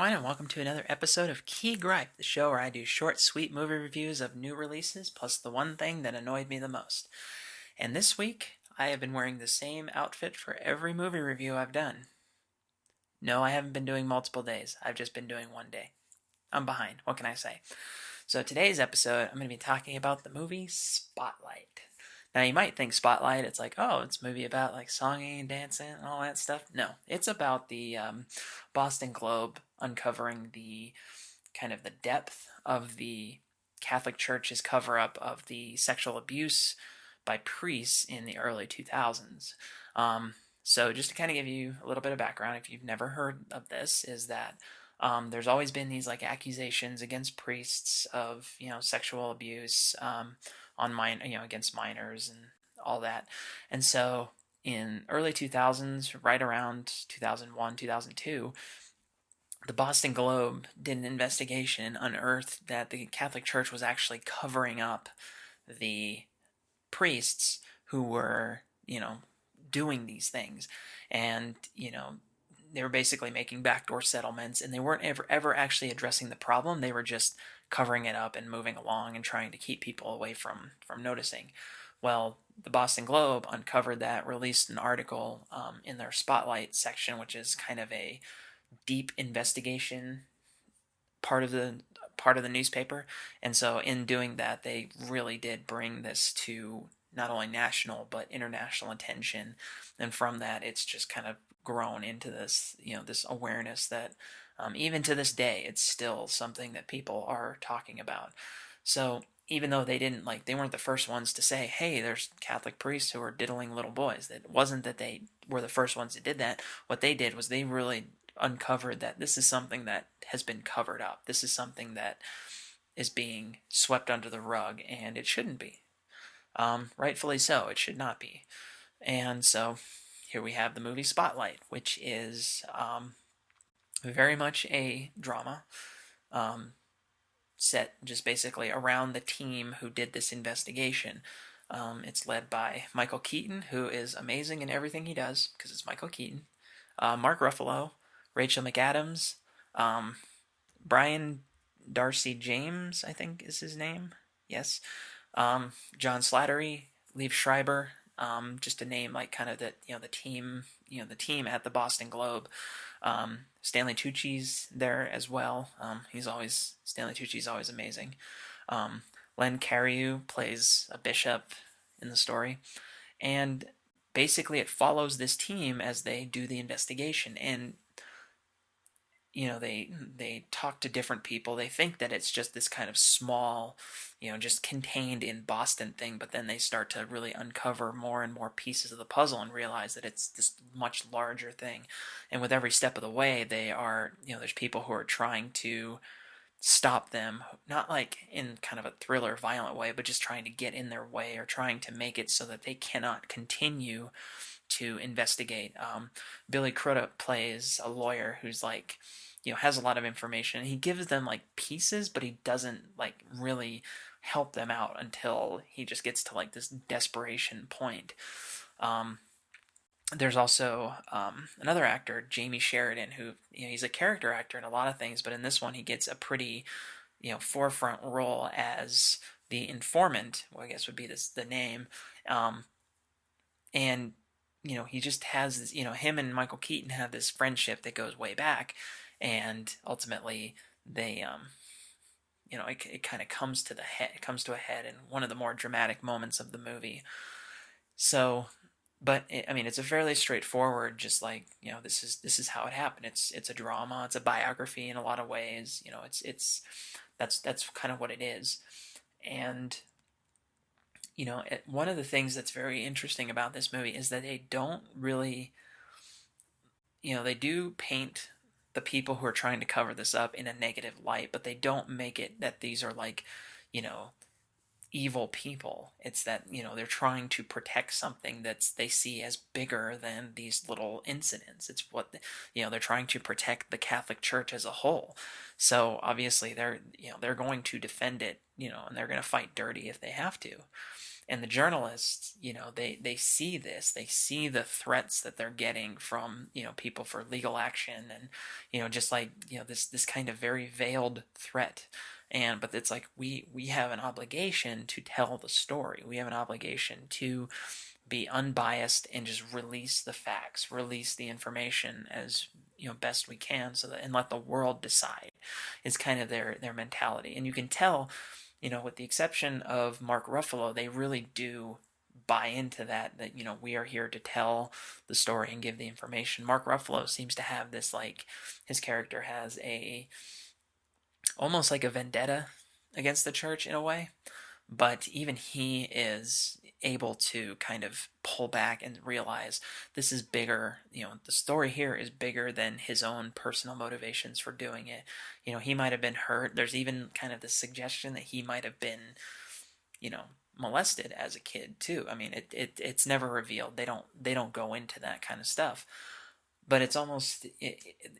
everyone, and welcome to another episode of Gripe, the show where I do short, sweet movie reviews of new releases, plus the one thing that annoyed me the most. And this week, I have been wearing the same outfit for every movie review I've done. No, I haven't been doing multiple days. I've just been doing one day. I'm behind. What can I say? So today's episode, I'm going to be talking about the movie Spotlight. Now you might think Spotlight, it's like, oh, it's a movie about like songing and dancing and all that stuff. No, it's about the Boston Globe uncovering the kind of the depth of the Catholic Church's cover-up of the sexual abuse by priests in the early 2000s. So just to kind of give you a little bit of background, if you've never heard of this, is that there's always been these like accusations against priests of sexual abuse against minors and all that, and so in early 2000s, right around 2001, 2002, the Boston Globe did an investigation and unearthed that the Catholic Church was actually covering up the priests who were, doing these things. And, they were basically making backdoor settlements, and they weren't ever actually addressing the problem. They were just covering it up and moving along and trying to keep people away from noticing. Well, the Boston Globe uncovered that, released an article in their Spotlight section, which is kind of a deep investigation part of the newspaper. And so in doing that, they really did bring this to not only national but international attention. And from that, it's just kind of grown into this, this awareness that even to this day, it's still something that people are talking about. So even though they weren't the first ones to say, hey, there's Catholic priests who are diddling little boys. It wasn't that they were the first ones that did that. What they did was they really uncovered that this is something that has been covered up. This is something that is being swept under the rug, and it shouldn't be. Rightfully so, it should not be. And so here we have the movie Spotlight, which is very much a drama set just basically around the team who did this investigation. It's led by Michael Keaton, who is amazing in everything he does because it's Michael Keaton. Mark Ruffalo, Rachel McAdams, Brian Darcy James, I think is his name. Yes. John Slattery, Liev Schreiber, just to name like kind of the team at the Boston Globe. Stanley Tucci's there as well. Stanley Tucci's always amazing. Len Cariou plays a bishop in the story, and basically it follows this team as they do the investigation. And they talk to different people. They think that it's just this kind of small, just contained in Boston thing, but then they start to really uncover more and more pieces of the puzzle and realize that it's this much larger thing. And with every step of the way, there's people who are trying to stop them, not like in kind of a thriller, violent way, but just trying to get in their way or trying to make it so that they cannot continue to investigate. Billy Crudup plays a lawyer who's like, has a lot of information. He gives them like pieces, but he doesn't like really help them out until he just gets to like this desperation point. There's also another actor, Jamie Sheridan, who he's a character actor in a lot of things, but in this one he gets a pretty forefront role as the informant. Well, I guess would be the name, and he just has this, him and Michael Keaton have this friendship that goes way back, and ultimately they it kind of comes to a head in one of the more dramatic moments of the movie. So, but it's a fairly straightforward, just like this is how it happened. It's a drama, it's a biography in a lot of ways. That's kind of what it is. And one of the things that's very interesting about this movie is that they don't really, they do paint the people who are trying to cover this up in a negative light, but they don't make it that these are like, evil people. It's that, they're trying to protect something they see as bigger than these little incidents. It's what, they're trying to protect the Catholic Church as a whole. So obviously they're going to defend it, and they're going to fight dirty if they have to. And the journalists, they see this, they see the threats that they're getting from, people for legal action, and, just like, this kind of very veiled threat. But it's like we have an obligation to tell the story. We have an obligation to be unbiased and just release the facts, release the information as best we can, so that, and let the world decide, is kind of their mentality. And you can tell, with the exception of Mark Ruffalo, they really do buy into that we are here to tell the story and give the information. Mark Ruffalo seems to have this, like, his character has a almost like a vendetta against the church in a way, but even he is able to kind of pull back and realize this is bigger. The story here is bigger than his own personal motivations for doing it. He might have been hurt. There's even kind of the suggestion that he might have been, you know molested as a kid too. I mean, it's never revealed. They don't go into that kind of stuff, but it's almost,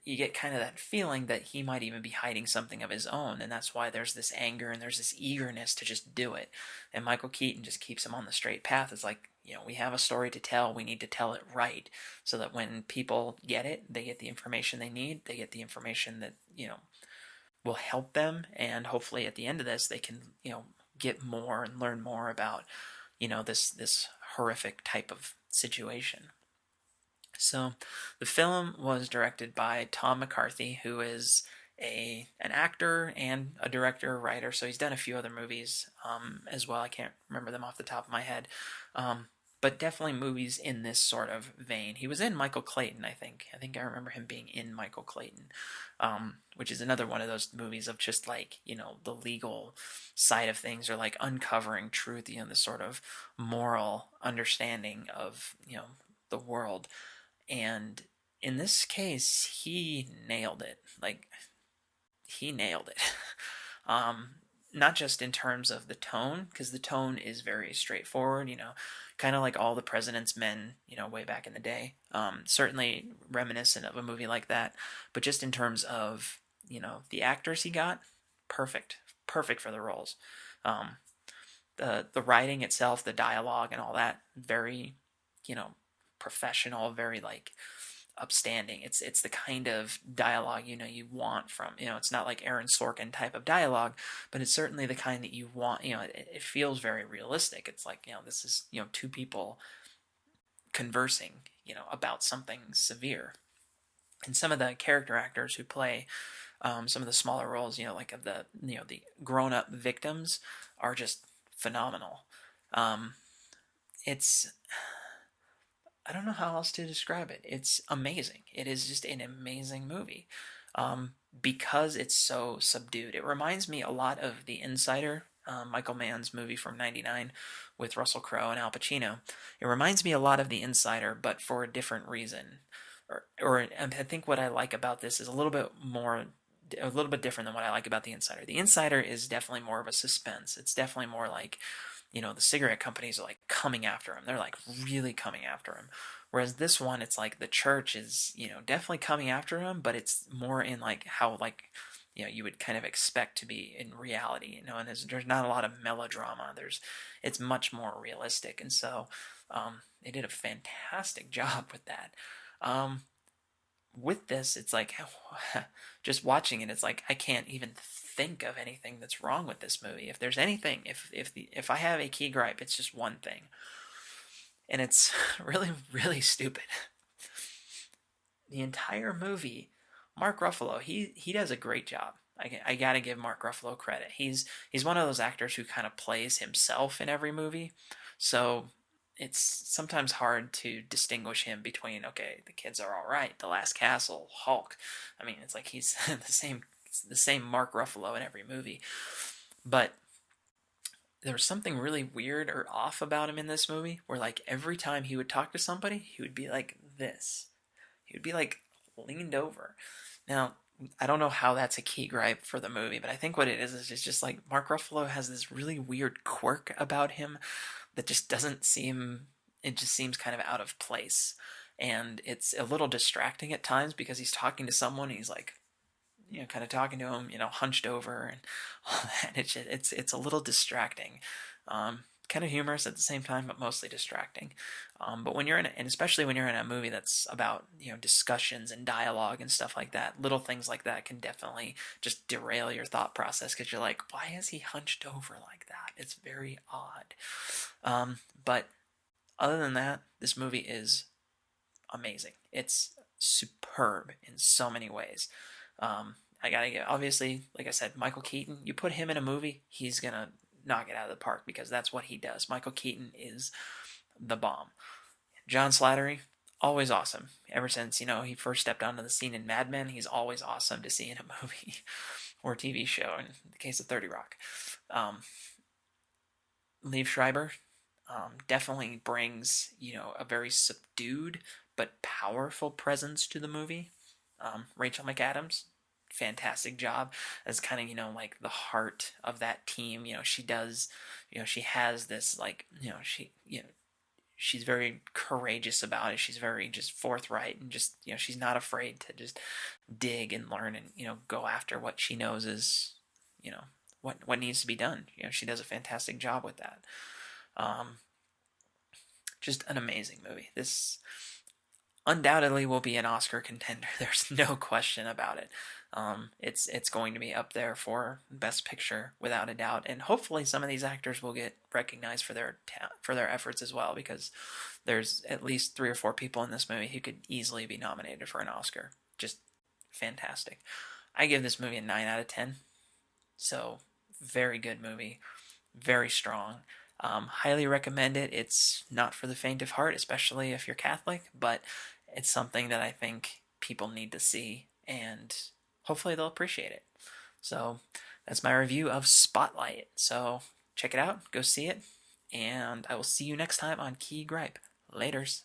you get kind of that feeling that he might even be hiding something of his own, and that's why there's this anger and there's this eagerness to just do it. And Michael Keaton just keeps him on the straight path. It's like, we have a story to tell, we need to tell it right, so that when people get it, they get the information they need, they get the information that will help them, and hopefully at the end of this they can get more and learn more about this horrific type of situation. So, the film was directed by Tom McCarthy, who is an actor and a director, writer. So he's done a few other movies as well. I can't remember them off the top of my head, but definitely movies in this sort of vein. He was in Michael Clayton, I think. I think I remember him being in Michael Clayton, which is another one of those movies of just like the legal side of things, or like uncovering truth, the sort of moral understanding of the world. And in this case, he nailed it. Like, he nailed it. um, Not just in terms of the tone, because the tone is very straightforward, kind of like All the President's Men, way back in the day. Certainly reminiscent of a movie like that. But just in terms of, the actors he got, perfect. Perfect for the roles. Um, the writing itself, the dialogue and all that, very, professional, very like upstanding. It's the kind of dialogue you want from, it's not like Aaron Sorkin type of dialogue, but it's certainly the kind that you want. It feels very realistic. It's like, this is two people conversing about something severe. And some of the character actors who play some of the smaller roles, like of the grown up victims, are just phenomenal. Um, it's I don't know how else to describe it. It's amazing. It is just an amazing movie, because it's so subdued. It reminds me a lot of The Insider, Michael Mann's movie from '99 with Russell Crowe and Al Pacino. It reminds me a lot of The Insider, but for a different reason. Or I think what I like about this is a little bit different than what I like about The Insider. The Insider is definitely more of a suspense. It's definitely more like, the cigarette companies are like coming after him. They're like really coming after him. Whereas this one, it's like the church is, definitely coming after him, but it's more in like how, like, you would kind of expect to be in reality, and there's not a lot of melodrama. It's much more realistic. And so, they did a fantastic job with that. Um, with this, it's like, just watching it, it's like I can't even think of anything that's wrong with this movie. If there's anything, if I have a key gripe, it's just one thing, and it's really really stupid. The entire movie, Mark Ruffalo, he does a great job. I gotta give Mark Ruffalo credit. He's one of those actors who kind of plays himself in every movie, so it's sometimes hard to distinguish him between, okay, the kids are all right, The Last Castle, Hulk. I mean, it's like he's the same Mark Ruffalo in every movie. But there was something really weird or off about him in this movie, where like every time he would talk to somebody, he would be like this. He would be like leaned over. Now, I don't know how that's a key gripe for the movie, but I think what it is it's just like Mark Ruffalo has this really weird quirk about him that just doesn't seem, it just seems kind of out of place. And it's a little distracting at times, because he's talking to someone and he's like, kind of talking to him, hunched over and all that. It's a little distracting, kind of humorous at the same time, but mostly distracting. But when you're in, and especially when you're in a movie that's about discussions and dialogue and stuff like that, little things like that can definitely just derail your thought process because you're like, why is he hunched over like that? It's very odd. But other than that, this movie is amazing. It's superb in so many ways. I gotta get, obviously, like I said, Michael Keaton. You put him in a movie, he's gonna knock it out of the park because that's what he does. Michael Keaton is the bomb. John Slattery, always awesome. Ever since he first stepped onto the scene in Mad Men, he's always awesome to see in a movie or TV show. In the case of 30 Rock, um, Liev Schreiber definitely brings a very subdued but powerful presence to the movie. Rachel McAdams, fantastic job as kind of like the heart of that team. She does, she has this like she's very courageous about it. She's very just forthright and just she's not afraid to just dig and learn and go after what she knows is you know what needs to be done. She does a fantastic job with that. Um, just an amazing movie. This undoubtedly will be an Oscar contender. There's no question about it. It's going to be up there for Best Picture without a doubt, and hopefully some of these actors will get recognized for their efforts as well, because there's at least 3 or 4 people in this movie who could easily be nominated for an Oscar. Just fantastic. I give this movie a 9 out of 10. So very good movie, very strong. Highly recommend it. It's not for the faint of heart, especially if you're Catholic, but it's something that I think people need to see, and hopefully they'll appreciate it. So that's my review of Spotlight. So check it out, go see it, and I will see you next time on Key Gripe. Laters.